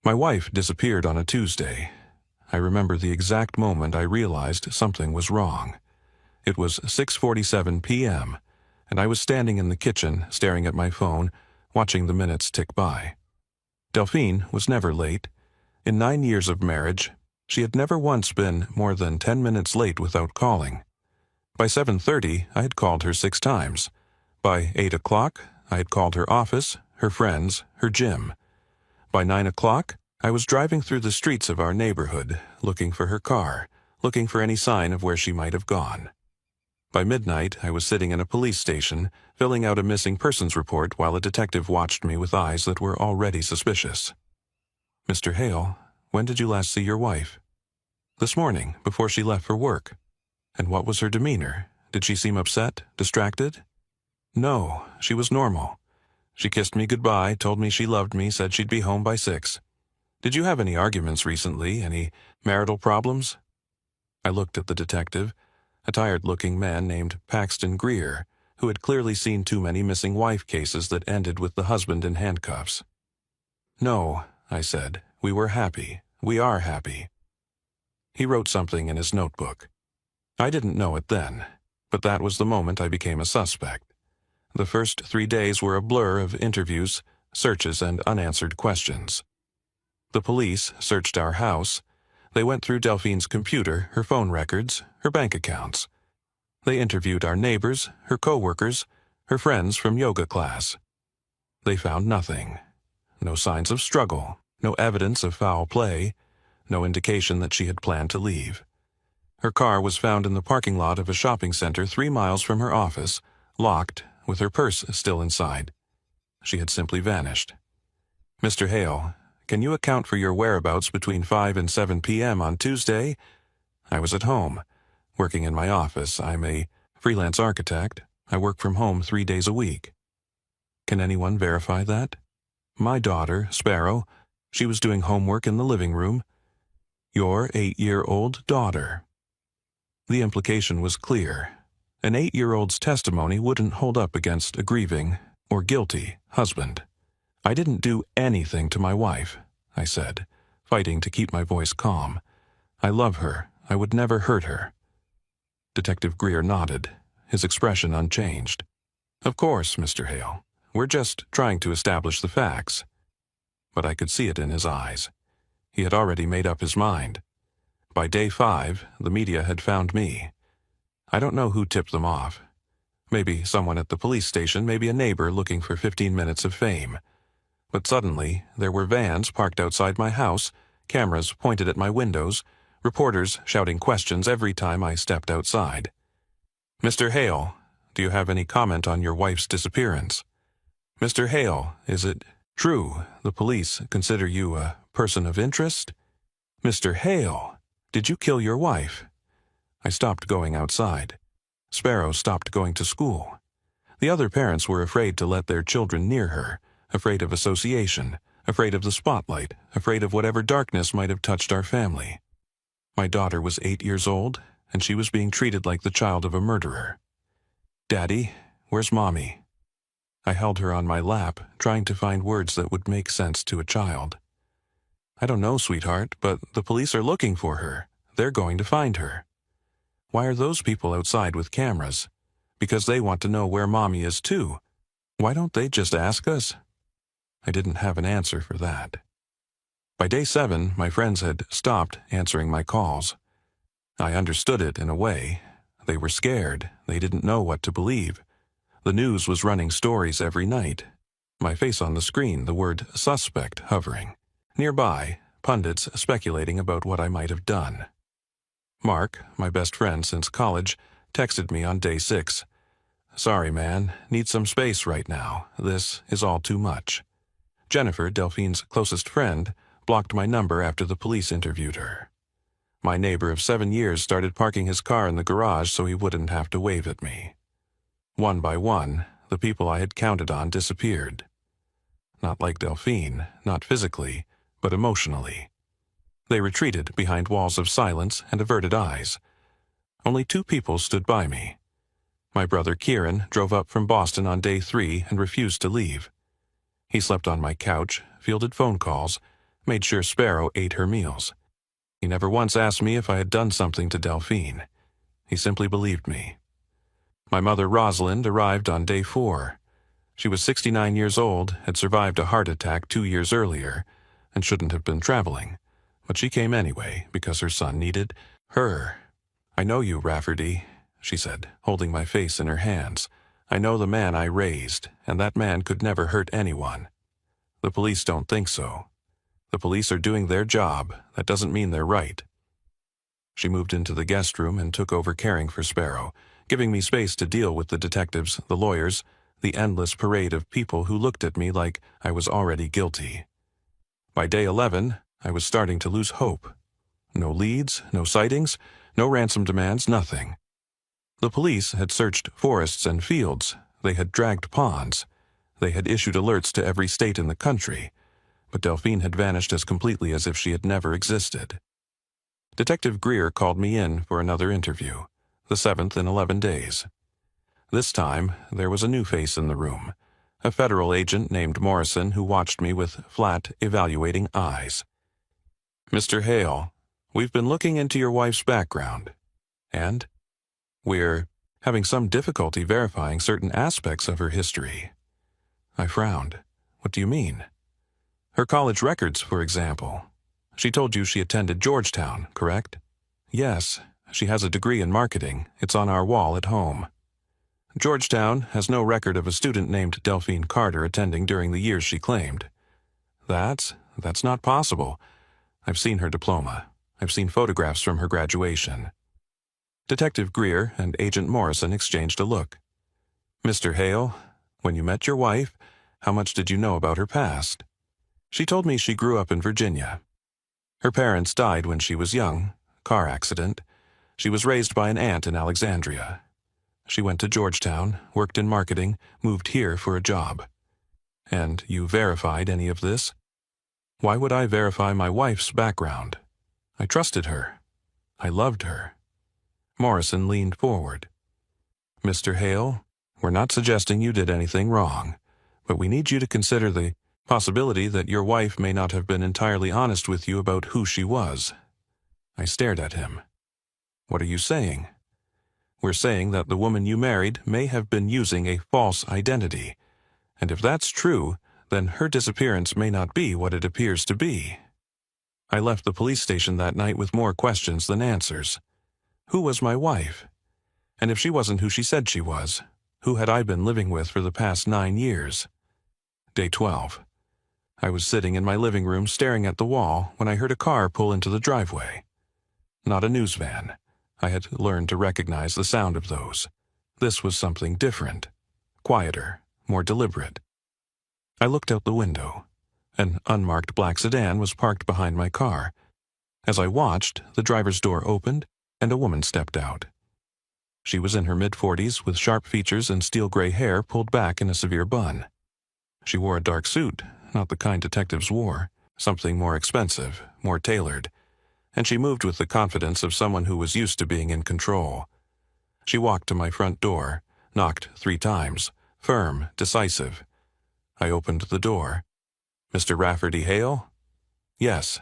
My wife disappeared on a Tuesday. I remember the exact moment I realized something was wrong. It was 6:47 p.m., and I was standing in the kitchen staring at my phone, watching the minutes tick by. Delphine was never late. In 9 years of marriage, she had never once been more than 10 minutes late without calling. By 7:30, I had called her 6 times. By 8 o'clock, I had called her office, her friends, her gym. By 9 o'clock, I was driving through the streets of our neighborhood, looking for her car, looking for any sign of where she might have gone. By midnight, I was sitting in a police station, filling out a missing persons report while a detective watched me with eyes that were already suspicious. "Mr. Hale, when did you last see your wife?" "This morning, before she left for work." "And what was her demeanor? Did she seem upset, distracted?" "No, she was normal. She kissed me goodbye, told me she loved me, said she'd be home by 6. Did you have any arguments recently, any marital problems?" I looked at the detective, a tired-looking man named Paxton Greer, who had clearly seen too many missing wife cases that ended with the husband in handcuffs. "No," I said, "we were happy. We are happy." He wrote something in his notebook. I didn't know it then, but that was the moment I became a suspect. The first 3 days were a blur of interviews, searches, and unanswered questions. The police searched our house. They went through Delphine's computer, her phone records, her bank accounts. They interviewed our neighbors, her co-workers, her friends from yoga class. They found nothing. No signs of struggle, no evidence of foul play, no indication that she had planned to leave. Her car was found in the parking lot of a shopping center 3 miles from her office, locked, with her purse still inside. She had simply vanished. "Mr. Hale, can you account for your whereabouts between 5 and 7 p.m. on Tuesday?" "I was at home, working in my office. I'm a freelance architect. I work from home 3 days a week." "Can anyone verify that?" "My daughter, Sparrow, she was doing homework in the living room." "Your 8-year-old daughter." The implication was clear. An 8-year-old's testimony wouldn't hold up against a grieving, or guilty, husband. "I didn't do anything to my wife," I said, fighting to keep my voice calm. "I love her. I would never hurt her." Detective Greer nodded, his expression unchanged. "Of course, Mr. Hale. We're just trying to establish the facts." But I could see it in his eyes. He had already made up his mind. By day 5, the media had found me. I don't know who tipped them off. Maybe someone at the police station, maybe a neighbor looking for 15 minutes of fame. But suddenly, there were vans parked outside my house, cameras pointed at my windows, reporters shouting questions every time I stepped outside. "Mr. Hale, do you have any comment on your wife's disappearance?" "Mr. Hale, is it true the police consider you a person of interest?" "Mr. Hale, did you kill your wife?" I stopped going outside. Sparrow stopped going to school. The other parents were afraid to let their children near her, afraid of association, afraid of the spotlight, afraid of whatever darkness might have touched our family. My daughter was 8 years old, and she was being treated like the child of a murderer. "Daddy, where's Mommy?" I held her on my lap, trying to find words that would make sense to a child. "I don't know, sweetheart, but the police are looking for her. They're going to find her." "Why are those people outside with cameras?" "Because they want to know where Mommy is too. Why don't they just ask us?" I didn't have an answer for that. By day 7, my friends had stopped answering my calls. I understood it in a way. They were scared. They didn't know what to believe. The news was running stories every night. My face on the screen, the word suspect hovering. Nearby, pundits speculating about what I might have done. Mark, my best friend since college, texted me on day 6. "Sorry, man. Need some space right now. This is all too much." Jennifer, Delphine's closest friend, blocked my number after the police interviewed her. My neighbor of 7 years started parking his car in the garage so he wouldn't have to wave at me. One by one, the people I had counted on disappeared. Not like Delphine, not physically, but emotionally. They retreated behind walls of silence and averted eyes. Only 2 people stood by me. My brother Kieran drove up from Boston on day 3 and refused to leave. He slept on my couch, fielded phone calls, made sure Sparrow ate her meals. He never once asked me if I had done something to Delphine. He simply believed me. My mother, Rosalind, arrived on day 4. She was 69 years old, had survived a heart attack 2 years earlier, and shouldn't have been traveling. But she came anyway, because her son needed her. "I know you, Rafferty," she said, holding my face in her hands. "I know the man I raised, and that man could never hurt anyone. The police don't think so. The police are doing their job. That doesn't mean they're right." She moved into the guest room and took over caring for Sparrow, giving me space to deal with the detectives, the lawyers, the endless parade of people who looked at me like I was already guilty. By day 11, I was starting to lose hope. No leads, no sightings, no ransom demands, nothing. The police had searched forests and fields. They had dragged ponds. They had issued alerts to every state in the country. But Delphine had vanished as completely as if she had never existed. Detective Greer called me in for another interview, the 7th in 11 days. This time, there was a new face in the room, a federal agent named Morrison who watched me with flat, evaluating eyes. "Mr. Hale, we've been looking into your wife's background, and we're having some difficulty verifying certain aspects of her history." I frowned. "What do you mean?" "Her college records, for example. She told you she attended Georgetown, correct?" "Yes, she has a degree in marketing. It's on our wall at home." "Georgetown has no record of a student named Delphine Carter attending during the years she claimed." That's not possible. I've seen her diploma. I've seen photographs from her graduation." Detective Greer and Agent Morrison exchanged a look. "Mr. Hale, when you met your wife, how much did you know about her past?" "She told me she grew up in Virginia. Her parents died when she was young, car accident. She was raised by an aunt in Alexandria. She went to Georgetown, worked in marketing, moved here for a job." "And you verified any of this?" "Why would I verify my wife's background? I trusted her. I loved her." Morrison leaned forward. "Mr. Hale, we're not suggesting you did anything wrong, but we need you to consider the possibility that your wife may not have been entirely honest with you about who she was." I stared at him. "What are you saying?" "We're saying that the woman you married may have been using a false identity, and if that's true, then her disappearance may not be what it appears to be." I left the police station that night with more questions than answers. Who was my wife? And if she wasn't who she said she was, who had I been living with for the past 9 years? Day 12. I was sitting in my living room staring at the wall when I heard a car pull into the driveway. Not a news van. I had learned to recognize the sound of those. This was something different, quieter, more deliberate. I looked out the window. An unmarked black sedan was parked behind my car. As I watched, the driver's door opened and a woman stepped out. She was in her mid-40s with sharp features and steel-gray hair pulled back in a severe bun. She wore a dark suit, not the kind detectives wore, something more expensive, more tailored, and she moved with the confidence of someone who was used to being in control. She walked to my front door, knocked 3 times, firm, decisive. I opened the door. "Mr. Rafferty Hale?" "Yes."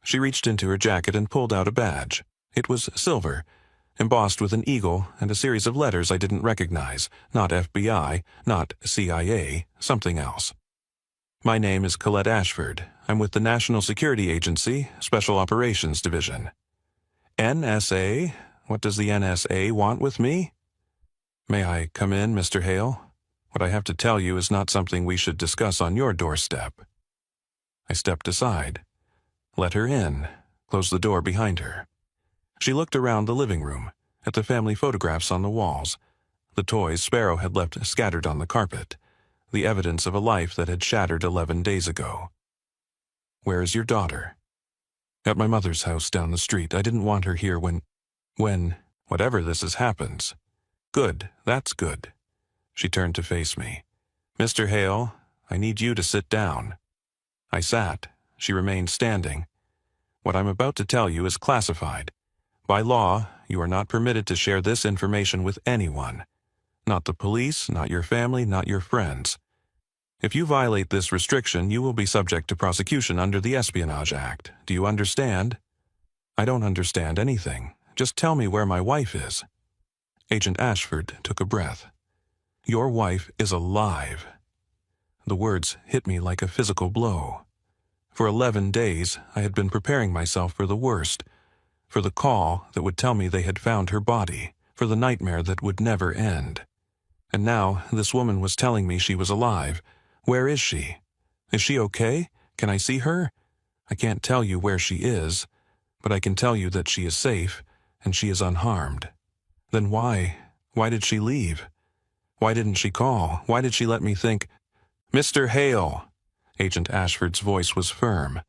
She reached into her jacket and pulled out a badge. It was silver, embossed with an eagle and a series of letters I didn't recognize, not FBI, not CIA, something else. "My name is Colette Ashford. I'm with the National Security Agency, Special Operations Division." "NSA? What does the NSA want with me?" "May I come in, Mr. Hale? What I have to tell you is not something we should discuss on your doorstep." I stepped aside. Let her in, closed the door behind her. She looked around the living room, at the family photographs on the walls, the toys Sparrow had left scattered on the carpet, the evidence of a life that had shattered 11 days ago. "Where is your daughter?" "At my mother's house down the street. I didn't want her here when, whatever this is happens." "Good, that's good." She turned to face me. "Mr. Hale, I need you to sit down." I sat. She remained standing. "What I'm about to tell you is classified. By law, you are not permitted to share this information with anyone. Not the police, not your family, not your friends. If you violate this restriction, you will be subject to prosecution under the Espionage Act. Do you understand? I don't understand anything. Just tell me where my wife is. Agent Ashford took a breath. Your wife is alive. The words hit me like a physical blow. For 11 days, I had been preparing myself for the worst, for the call that would tell me they had found her body, for the nightmare that would never end. And now this woman was telling me she was alive. Where is she? Is she okay? Can I see her? I can't tell you where she is, but I can tell you that she is safe, and she is unharmed. Then why did she leave? Why didn't she call? Why did she let me think? Mr. Hale, Agent Ashford's voice was firm.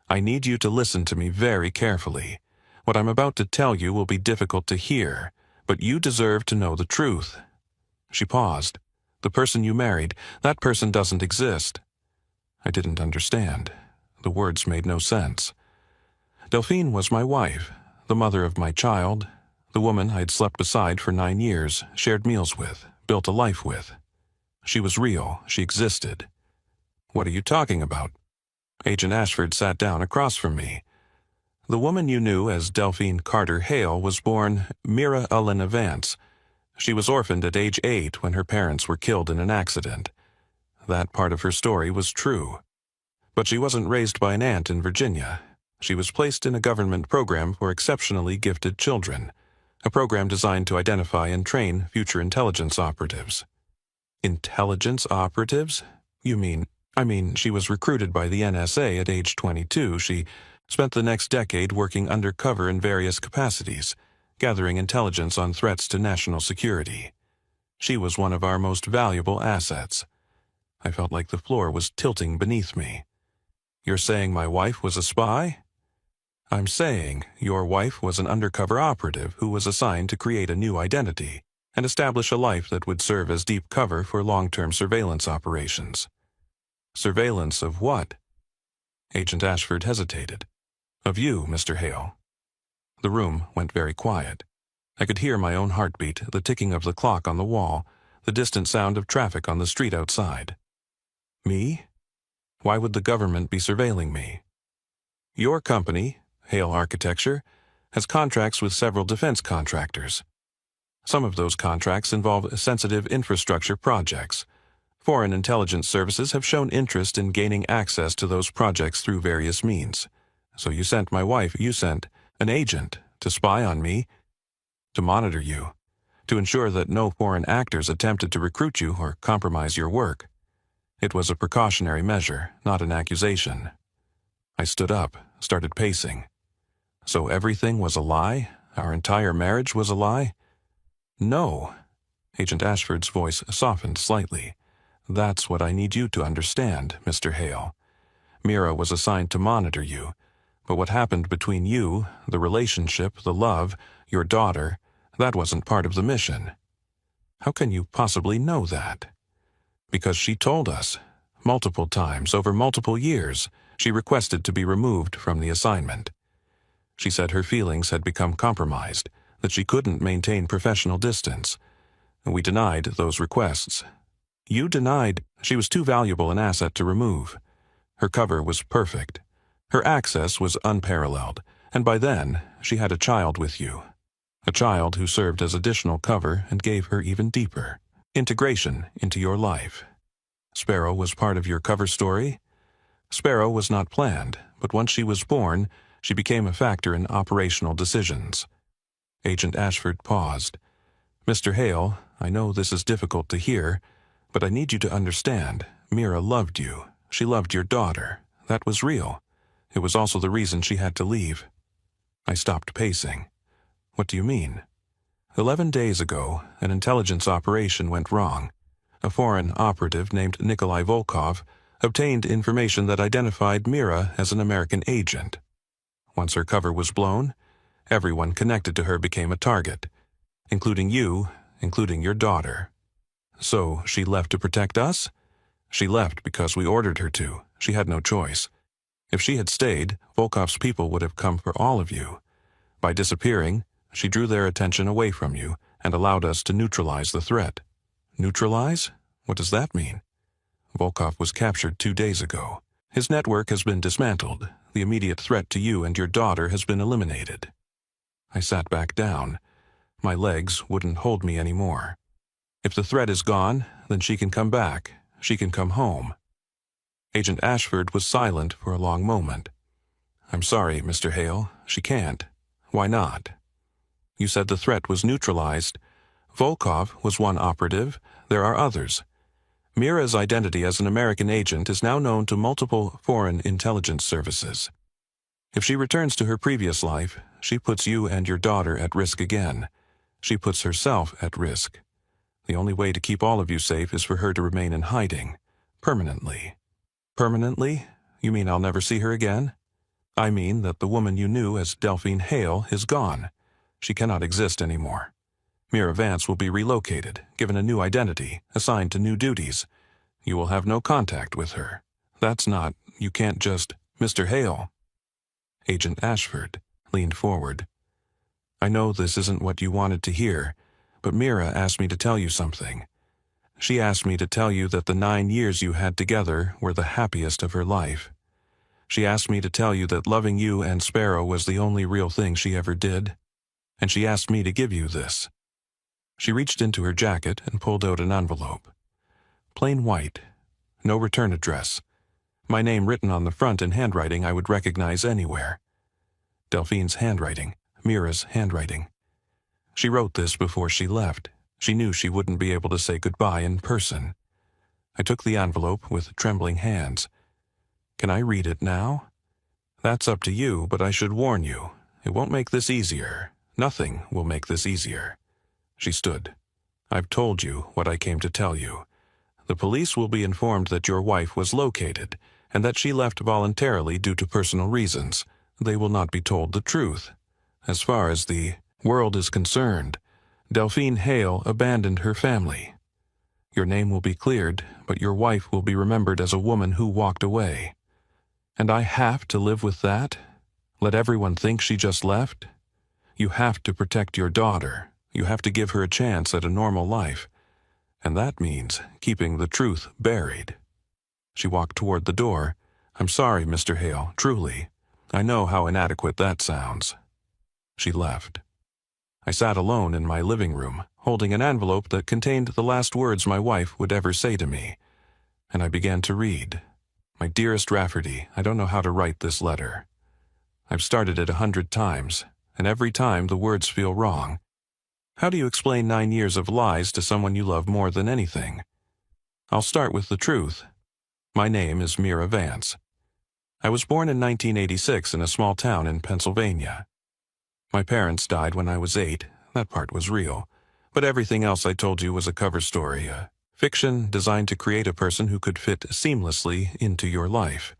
I need you to listen to me very carefully. What I'm about to tell you will be difficult to hear, but you deserve to know the truth. She paused. The person you married, that person doesn't exist. I didn't understand. The words made no sense. Delphine was my wife, the mother of my child, the woman I'd slept beside for 9 years, shared meals with, built a life with. She was real. She existed. What are you talking about? Agent Ashford sat down across from me. The woman you knew as Delphine Carter Hale was born Mira Elena Vance. She was orphaned at age 8 when her parents were killed in an accident. That part of her story was true. But she wasn't raised by an aunt in Virginia. She was placed in a government program for exceptionally gifted children, a program designed to identify and train future intelligence operatives. Intelligence operatives? I mean, she was recruited by the NSA at age 22. She spent the next decade working undercover in various capacities, gathering intelligence on threats to national security. She was one of our most valuable assets. I felt like the floor was tilting beneath me. You're saying my wife was a spy? I'm saying your wife was an undercover operative who was assigned to create a new identity and establish a life that would serve as deep cover for long-term surveillance operations. Surveillance of what? Agent Ashford hesitated. Of you, Mr. Hale. The room went very quiet. I could hear my own heartbeat, the ticking of the clock on the wall, the distant sound of traffic on the street outside. Me? Why would the government be surveilling me? Your company, Hale Architecture, has contracts with several defense contractors. Some of those contracts involve sensitive infrastructure projects. Foreign intelligence services have shown interest in gaining access to those projects through various means. So you sent an agent to spy on me, to monitor you, to ensure that no foreign actors attempted to recruit you or compromise your work. It was a precautionary measure, not an accusation. I stood up, started pacing. So everything was a lie? Our entire marriage was a lie? No. Agent Ashford's voice softened slightly. That's what I need you to understand, Mr. Hale. Mira was assigned to monitor you, but what happened between you, the relationship, the love, your daughter, that wasn't part of the mission. How can you possibly know that? Because she told us. Multiple times, over multiple years, she requested to be removed from the assignment. She said her feelings had become compromised, that she couldn't maintain professional distance. We denied those requests. You denied she was too valuable an asset to remove. Her cover was perfect. Her access was unparalleled, and by then, she had a child with you. A child who served as additional cover and gave her even deeper integration into your life. Sparrow was part of your cover story. Sparrow was not planned, but once she was born, she became a factor in operational decisions. Agent Ashford paused. Mr. Hale, I know this is difficult to hear, but I need you to understand, Mira loved you. She loved your daughter. That was real. It was also the reason she had to leave. I stopped pacing. What do you mean? 11 days ago, an intelligence operation went wrong. A foreign operative named Nikolai Volkov obtained information that identified Mira as an American agent. Once her cover was blown, everyone connected to her became a target, including you, including your daughter. So she left to protect us? She left because we ordered her to. She had no choice. If she had stayed, Volkov's people would have come for all of you. By disappearing, she drew their attention away from you and allowed us to neutralize the threat. Neutralize? What does that mean? Volkov was captured 2 days ago. His network has been dismantled. The immediate threat to you and your daughter has been eliminated. I sat back down. My legs wouldn't hold me anymore. If the threat is gone, then she can come back. She can come home. Agent Ashford was silent for a long moment. I'm sorry, Mr. Hale. She can't. Why not? You said the threat was neutralized. Volkov was one operative. There are others. Mira's identity as an American agent is now known to multiple foreign intelligence services. If she returns to her previous life, she puts you and your daughter at risk again. She puts herself at risk. The only way to keep all of you safe is for her to remain in hiding. Permanently. Permanently? You mean I'll never see her again? I mean that the woman you knew as Delphine Hale is gone. She cannot exist anymore. Mira Vance will be relocated, given a new identity, assigned to new duties. You will have no contact with her. That's not, you can't just, Mr. Hale. Agent Ashford leaned forward. I know this isn't what you wanted to hear, but Mira asked me to tell you something. She asked me to tell you that the 9 years you had together were the happiest of her life. She asked me to tell you that loving you and Sparrow was the only real thing she ever did. And she asked me to give you this. She reached into her jacket and pulled out an envelope. Plain white. No return address. My name written on the front in handwriting I would recognize anywhere. Delphine's handwriting. Mira's handwriting. She wrote this before she left. She knew she wouldn't be able to say goodbye in person. I took the envelope with trembling hands. Can I read it now? That's up to you, but I should warn you. It won't make this easier. Nothing will make this easier. She stood. I've told you what I came to tell you. The police will be informed that your wife was located, and that she left voluntarily due to personal reasons. They will not be told the truth. As far as the world is concerned, Delphine Hale abandoned her family. Your name will be cleared, but your wife will be remembered as a woman who walked away. And I have to live with that? Let everyone think she just left? You have to protect your daughter. You have to give her a chance at a normal life. And that means keeping the truth buried. She walked toward the door. I'm sorry, Mr. Hale, truly. I know how inadequate that sounds. She left. I sat alone in my living room, holding an envelope that contained the last words my wife would ever say to me. And I began to read. My dearest Rafferty, I don't know how to write this letter. I've started it 100 times, and every time the words feel wrong. How do you explain 9 years of lies to someone you love more than anything? I'll start with the truth. My name is Mira Vance. I was born in 1986 in a small town in Pennsylvania. My parents died when I was 8. That part was real. But everything else I told you was a cover story, a fiction designed to create a person who could fit seamlessly into your life.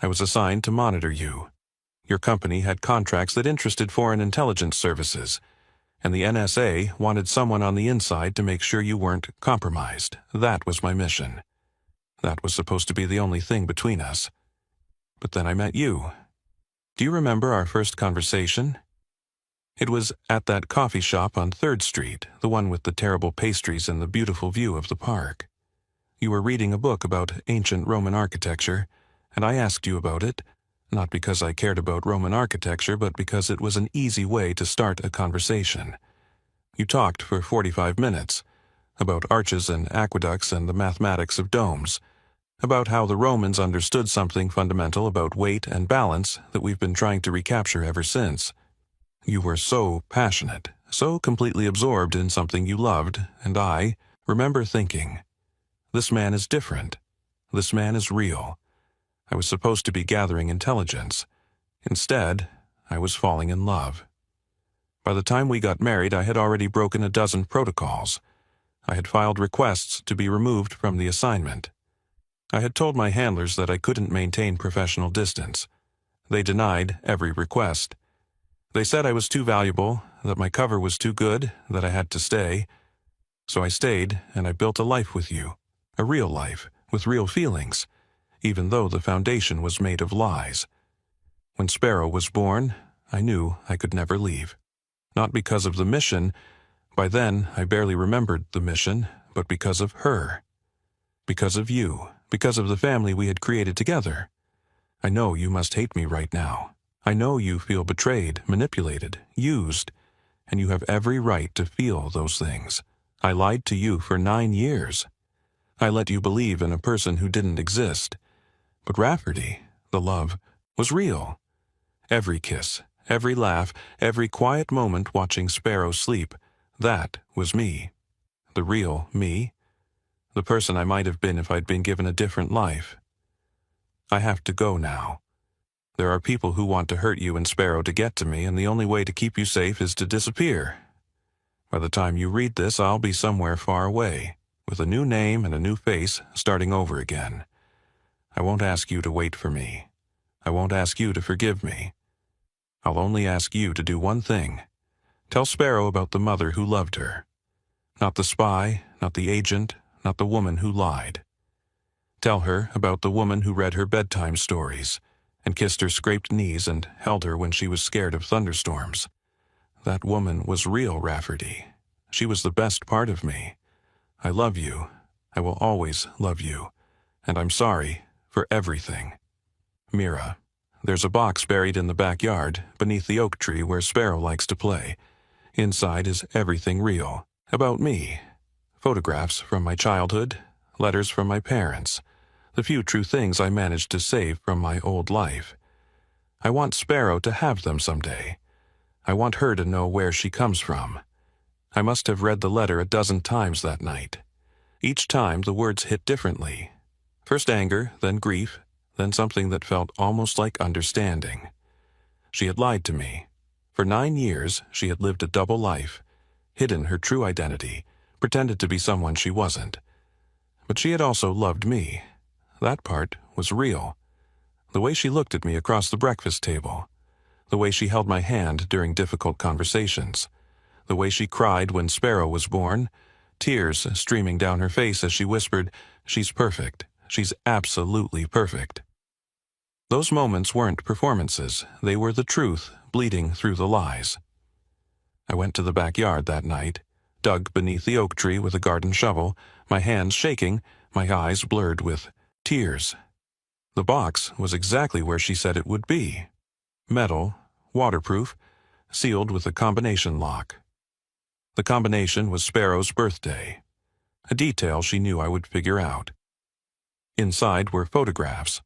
I was assigned to monitor you. Your company had contracts that interested foreign intelligence services, and the NSA wanted someone on the inside to make sure you weren't compromised. That was my mission. That was supposed to be the only thing between us. But then I met you. Do you remember our first conversation? It was at that coffee shop on 3rd Street, the one with the terrible pastries and the beautiful view of the park. You were reading a book about ancient Roman architecture, and I asked you about it, not because I cared about Roman architecture, but because it was an easy way to start a conversation. You talked for 45 minutes, about arches and aqueducts and the mathematics of domes, about how the Romans understood something fundamental about weight and balance that we've been trying to recapture ever since. You were so passionate, so completely absorbed in something you loved, and I remember thinking, this man is different. This man is real. I was supposed to be gathering intelligence. Instead, I was falling in love. By the time we got married, I had already broken a dozen protocols. I had filed requests to be removed from the assignment. I had told my handlers that I couldn't maintain professional distance. They denied every request. They said I was too valuable, that my cover was too good, that I had to stay. So I stayed, and I built a life with you. A real life, with real feelings, even though the foundation was made of lies. When Sparrow was born, I knew I could never leave. Not because of the mission, by then I barely remembered the mission, but because of her. Because of you. because of the family we had created together. I know you must hate me right now. I know you feel betrayed, manipulated, used, and you have every right to feel those things. I lied to you for 9 years. I let you believe in a person who didn't exist. But Rafferty, the love, was real. Every kiss, every laugh, every quiet moment watching Sparrow sleep, that was me. The real me. The person I might have been if I'd been given a different life. I have to go now. There are people who want to hurt you and Sparrow to get to me, and the only way to keep you safe is to disappear. By the time you read this, I'll be somewhere far away, with a new name and a new face, starting over again. I won't ask you to wait for me. I won't ask you to forgive me. I'll only ask you to do one thing. Tell Sparrow about the mother who loved her. Not the spy, not the agent, not the woman who lied. Tell her about the woman who read her bedtime stories and kissed her scraped knees and held her when she was scared of thunderstorms. That woman was real, Rafferty. She was the best part of me. I love you. I will always love you. And I'm sorry for everything. Mira. There's a box buried in the backyard, beneath the oak tree where Sparrow likes to play. Inside is everything real, about me. Photographs from my childhood, letters from my parents, the few true things I managed to save from my old life. I want Sparrow to have them someday. I want her to know where she comes from. I must have read the letter a dozen times that night. Each time the words hit differently. First anger, then grief, then something that felt almost like understanding. She had lied to me. For 9 years, she had lived a double life, hidden her true identity, pretended to be someone she wasn't. But she had also loved me. That part was real. The way she looked at me across the breakfast table. The way she held my hand during difficult conversations. The way she cried when Sparrow was born, tears streaming down her face as she whispered, "She's perfect. She's absolutely perfect." Those moments weren't performances. They were the truth bleeding through the lies. I went to the backyard that night, dug beneath the oak tree with a garden shovel, my hands shaking, my eyes blurred with tears. The box was exactly where she said it would be. Metal, waterproof, sealed with a combination lock. The combination was Sparrow's birthday, a detail she knew I would figure out. Inside were photographs.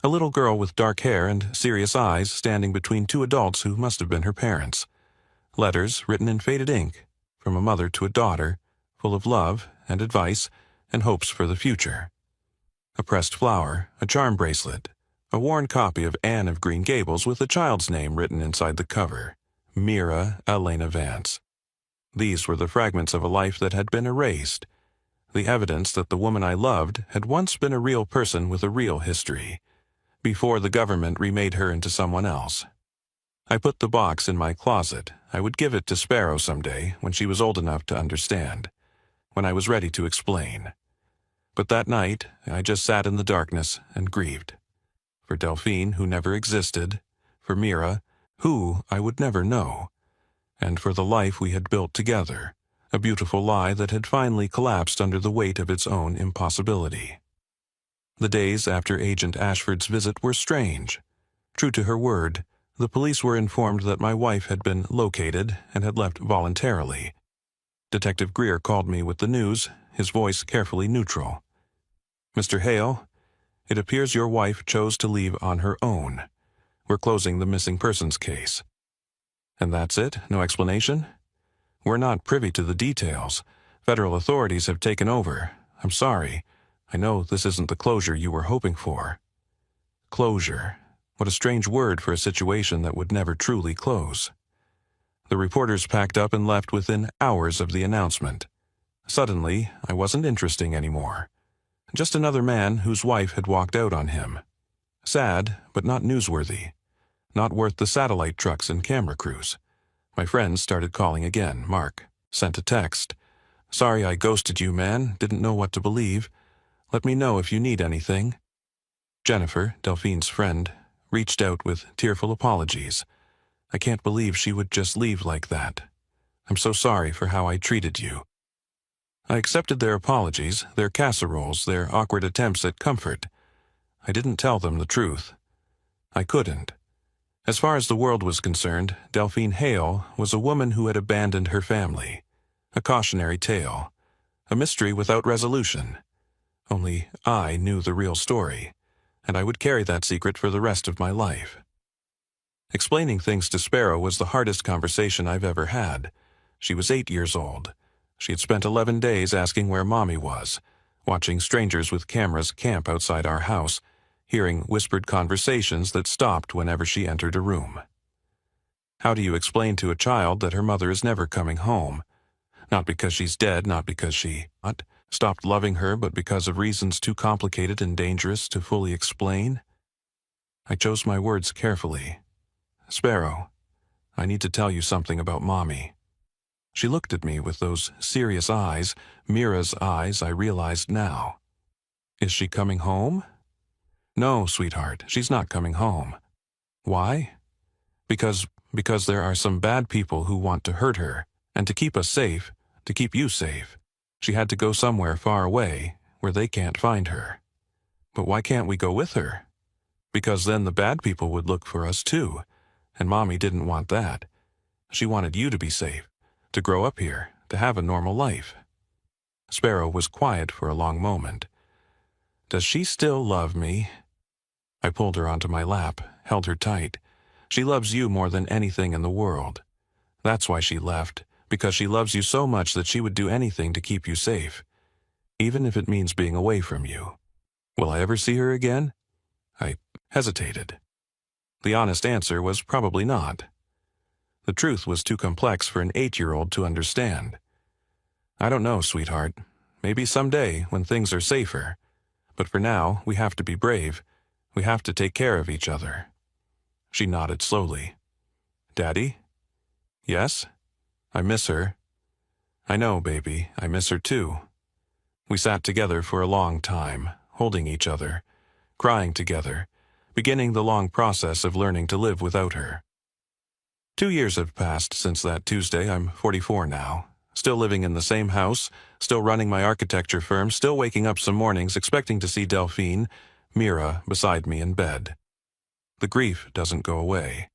A little girl with dark hair and serious eyes standing between 2 adults who must have been her parents. Letters written in faded ink, from a mother to a daughter, full of love and advice and hopes for the future. A pressed flower, a charm bracelet, a worn copy of Anne of Green Gables with a child's name written inside the cover, Mira Elena Vance. These were the fragments of a life that had been erased, the evidence that the woman I loved had once been a real person with a real history, before the government remade her into someone else. I put the box in my closet. I would give it to Sparrow someday when she was old enough to understand, when I was ready to explain. But that night, I just sat in the darkness and grieved. For Delphine, who never existed, for Mira, who I would never know, and for the life we had built together, a beautiful lie that had finally collapsed under the weight of its own impossibility. The days after Agent Ashford's visit were strange. True to her word, the police were informed that my wife had been located and had left voluntarily. Detective Greer called me with the news, his voice carefully neutral. "Mr. Hale, it appears your wife chose to leave on her own. We're closing the missing persons case." "And that's it? No explanation?" "We're not privy to the details. Federal authorities have taken over. I'm sorry. I know this isn't the closure you were hoping for." Closure. What a strange word for a situation that would never truly close. The reporters packed up and left within hours of the announcement. Suddenly, I wasn't interesting anymore. Just another man whose wife had walked out on him. Sad, but not newsworthy. Not worth the satellite trucks and camera crews. My friends started calling again. Mark sent a text. "Sorry I ghosted you, man. Didn't know what to believe. Let me know if you need anything." Jennifer, Delphine's friend, reached out with tearful apologies. "I can't believe she would just leave like that. I'm so sorry for how I treated you." I accepted their apologies, their casseroles, their awkward attempts at comfort. I didn't tell them the truth. I couldn't. As far as the world was concerned, Delphine Hale was a woman who had abandoned her family. A cautionary tale. A mystery without resolution. Only I knew the real story, and I would carry that secret for the rest of my life. Explaining things to Sparrow was the hardest conversation I've ever had. She was 8 years old. She had spent 11 days asking where Mommy was, watching strangers with cameras camp outside our house, hearing whispered conversations that stopped whenever she entered a room. How do you explain to a child that her mother is never coming home? Not because she's dead, not because she stopped loving her, but because of reasons too complicated and dangerous to fully explain? I chose my words carefully. Sparrow, I need to tell you something about Mommy. She looked at me with those serious eyes, Mira's eyes, I realized now. Is she coming home? No, sweetheart, she's not coming home. Why? Because there are some bad people who want to hurt her, and to keep us safe, to keep you safe, she had to go somewhere far away, where they can't find her. But why can't we go with her? Because then the bad people would look for us too, and Mommy didn't want that. She wanted you to be safe, to grow up here, to have a normal life. Sparrow was quiet for a long moment. Does she still love me? I pulled her onto my lap, held her tight. She loves you more than anything in the world. That's why she left, because she loves you so much that she would do anything to keep you safe, even if it means being away from you. Will I ever see her again? I hesitated. The honest answer was probably not. The truth was too complex for an 8-year-old to understand. I don't know, sweetheart. Maybe someday, when things are safer. But for now, we have to be brave. We have to take care of each other. She nodded slowly. Daddy? Yes? I miss her. I know, baby, I miss her too. We sat together for a long time, holding each other, crying together, beginning the long process of learning to live without her. 2 years have passed since that Tuesday. I'm 44 now, still living in the same house, still running my architecture firm, still waking up some mornings expecting to see Delphine, Mira, beside me in bed. The grief doesn't go away.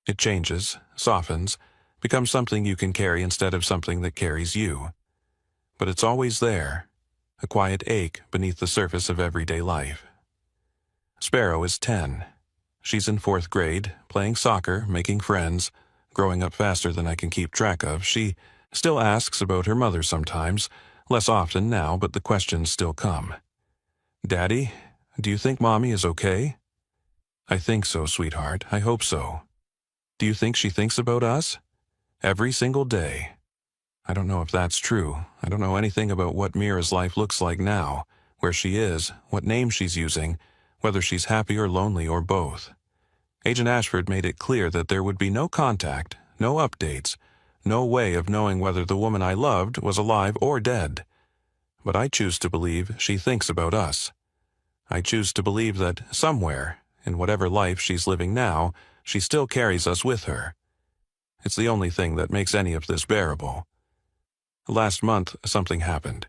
It changes, softens, becomes something you can carry instead of something that carries you. But it's always there, a quiet ache beneath the surface of everyday life. Sparrow is 10. She's in 4th grade, playing soccer, making friends, growing up faster than I can keep track of. She still asks about her mother sometimes, less often now, but the questions still come. Daddy, do you think Mommy is okay? I think so, sweetheart. I hope so. Do you think she thinks about us? Every single day. I don't know if that's true. I don't know anything about what Mira's life looks like now, where she is, what name she's using, whether she's happy or lonely or both. Agent Ashford made it clear that there would be no contact, no updates, no way of knowing whether the woman I loved was alive or dead. But I choose to believe she thinks about us. I choose to believe that somewhere, in whatever life she's living now, she still carries us with her. It's the only thing that makes any of this bearable. Last month, something happened.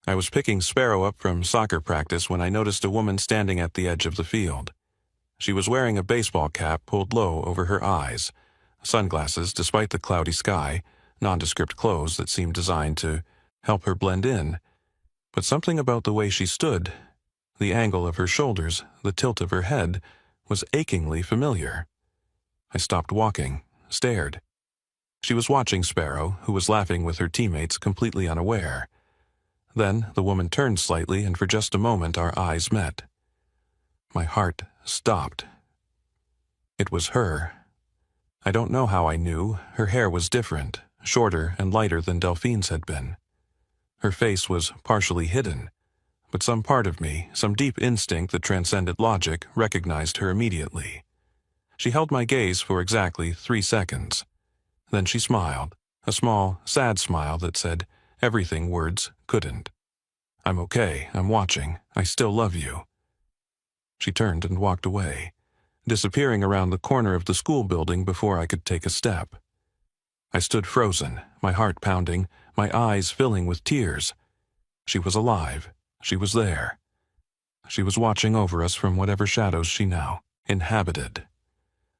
I was picking Sparrow up from soccer practice when I noticed a woman standing at the edge of the field. She was wearing a baseball cap pulled low over her eyes, sunglasses despite the cloudy sky, nondescript clothes that seemed designed to help her blend in. But something about the way she stood, the angle of her shoulders, the tilt of her head, was achingly familiar. I stopped walking, stared. She was watching Sparrow, who was laughing with her teammates, completely unaware. Then the woman turned slightly, and for just a moment our eyes met. My heart stopped. It was her. I don't know how I knew. Her hair was different, shorter and lighter than Delphine's had been. Her face was partially hidden, but some part of me, some deep instinct that transcended logic, recognized her immediately. She held my gaze for exactly 3 seconds. Then she smiled, a small, sad smile that said everything words couldn't. I'm okay, I'm watching, I still love you. She turned and walked away, disappearing around the corner of the school building before I could take a step. I stood frozen, my heart pounding, my eyes filling with tears. She was alive. She was there. She was watching over us from whatever shadows she now inhabited.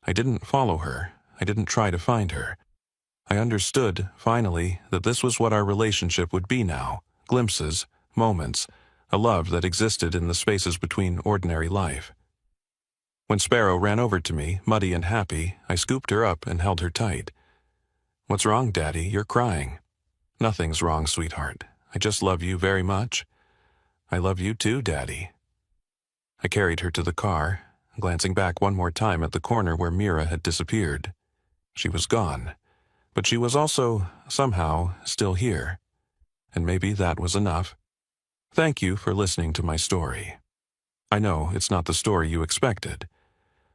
I didn't follow her. I didn't try to find her. I understood, finally, that this was what our relationship would be now. Glimpses, moments, a love that existed in the spaces between ordinary life. When Sparrow ran over to me, muddy and happy, I scooped her up and held her tight. "What's wrong, Daddy? You're crying." "Nothing's wrong, sweetheart. I just love you very much." "I love you too, Daddy." I carried her to the car, glancing back one more time at the corner where Mira had disappeared. She was gone, but she was also, somehow, still here. And maybe that was enough. Thank you for listening to my story. I know it's not the story you expected.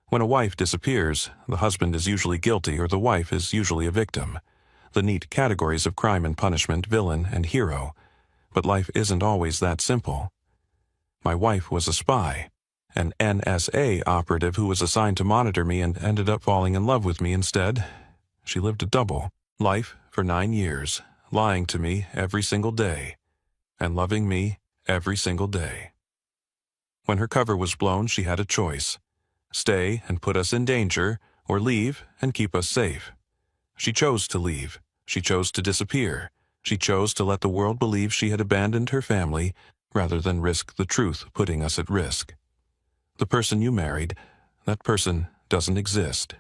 When a wife disappears, the husband is usually guilty or the wife is usually a victim. The neat categories of crime and punishment, villain and hero. But life isn't always that simple. My wife was a spy, an NSA operative who was assigned to monitor me and ended up falling in love with me instead. She lived a double life for 9 years, lying to me every single day, and loving me every single day. When her cover was blown, she had a choice: stay and put us in danger, or leave and keep us safe. She chose to leave. She chose to disappear. She chose to let the world believe she had abandoned her family rather than risk the truth putting us at risk. The person you married, that person doesn't exist.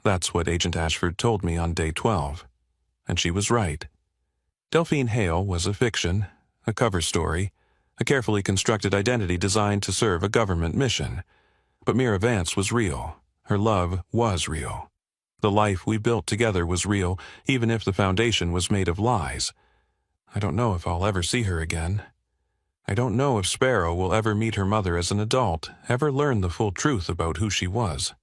That's what Agent Ashford told me on day 12. And she was right. Delphine Hale was a fiction, a cover story, a carefully constructed identity designed to serve a government mission. But Mira Vance was real. Her love was real. The life we built together was real, even if the foundation was made of lies. I don't know if I'll ever see her again. I don't know if Sparrow will ever meet her mother as an adult, ever learn the full truth about who she was.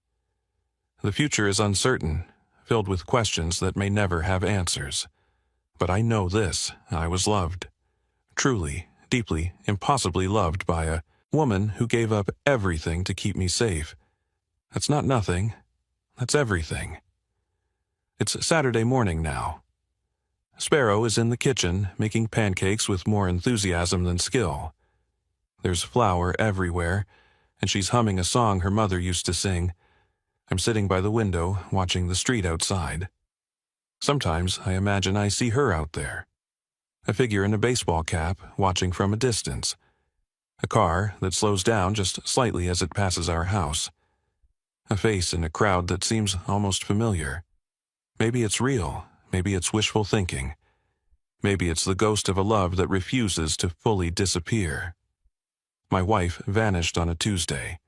The future is uncertain, filled with questions that may never have answers. But I know this: I was loved. Truly, deeply, impossibly loved by a woman who gave up everything to keep me safe. That's not nothing. That's everything. It's Saturday morning now. Sparrow is in the kitchen, making pancakes with more enthusiasm than skill. There's flour everywhere, and she's humming a song her mother used to sing. I'm sitting by the window, watching the street outside. Sometimes I imagine I see her out there. A figure in a baseball cap, watching from a distance. A car that slows down just slightly as it passes our house. A face in a crowd that seems almost familiar. Maybe it's real. Maybe it's wishful thinking. Maybe it's the ghost of a love that refuses to fully disappear. My wife vanished on a Tuesday.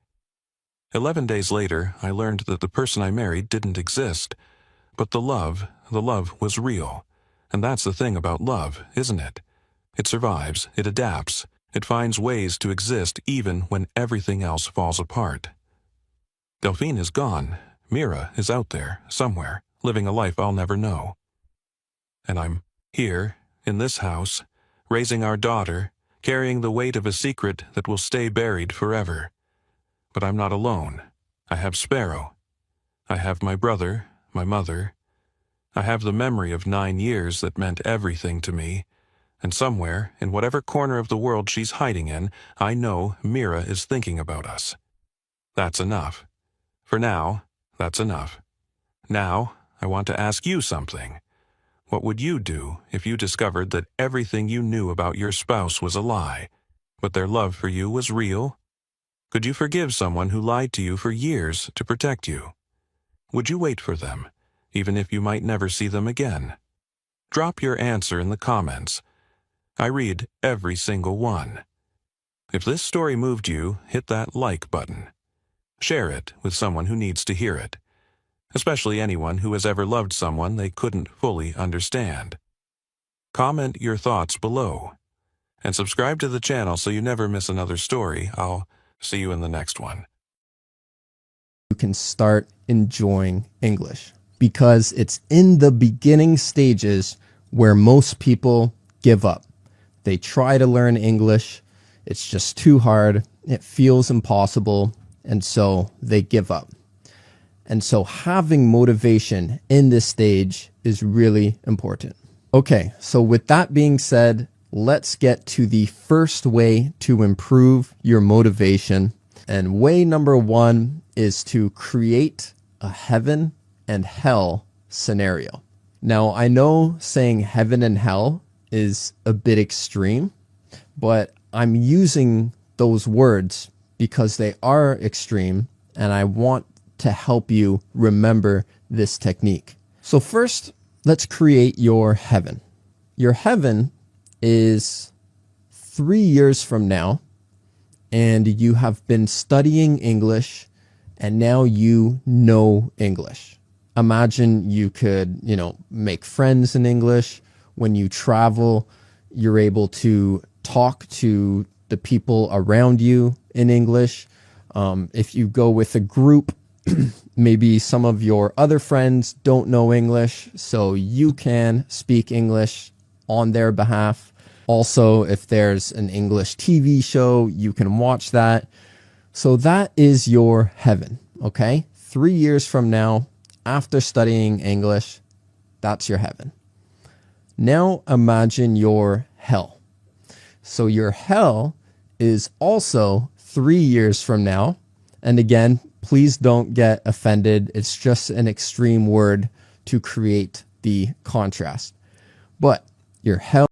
11 days later, I learned that the person I married didn't exist. But the love was real. And that's the thing about love, isn't it? It survives, it adapts, it finds ways to exist even when everything else falls apart. Delphine is gone. Mira is out there, somewhere, living a life I'll never know. And I'm here, in this house, raising our daughter, carrying the weight of a secret that will stay buried forever. But I'm not alone. I have Sparrow. I have my brother, my mother. I have the memory of 9 years that meant everything to me. And somewhere, in whatever corner of the world she's hiding in, I know Mira is thinking about us. That's enough. For now, that's enough. Now, I want to ask you something. What would you do if you discovered that everything you knew about your spouse was a lie, but their love for you was real? Could you forgive someone who lied to you for years to protect you? Would you wait for them, even if you might never see them again? Drop your answer in the comments. I read every single one. If this story moved you, hit that like button. Share it with someone who needs to hear it, especially anyone who has ever loved someone they couldn't fully understand. Comment your thoughts below, and subscribe to the channel so you never miss another story. I'll see you in the next one. You can start enjoying English, because it's in the beginning stages where most people give up. They try to learn English, it's just too hard, it feels impossible, and so they give up. And so having motivation in this stage is really important. Okay, so with that being said, let's get to the first way to improve your motivation. And way number one is to create a heaven and hell scenario. Now, I know saying heaven and hell is a bit extreme, but I'm using those words because they are extreme, and I want to help you remember this technique. So first, let's create your heaven. Your heaven is 3 years from now, and you have been studying English, and now you know English. Imagine you could, make friends in English. When you travel, you're able to talk to the people around you in English. If you go with a group, maybe some of your other friends don't know English, so you can speak English on their behalf. Also, if there's an English TV show, you can watch that. So that is your heaven, okay? 3 years from now, after studying English, that's your heaven. Now imagine your hell. So your hell is also 3 years from now. And again, please don't get offended. It's just an extreme word to create the contrast. But your hell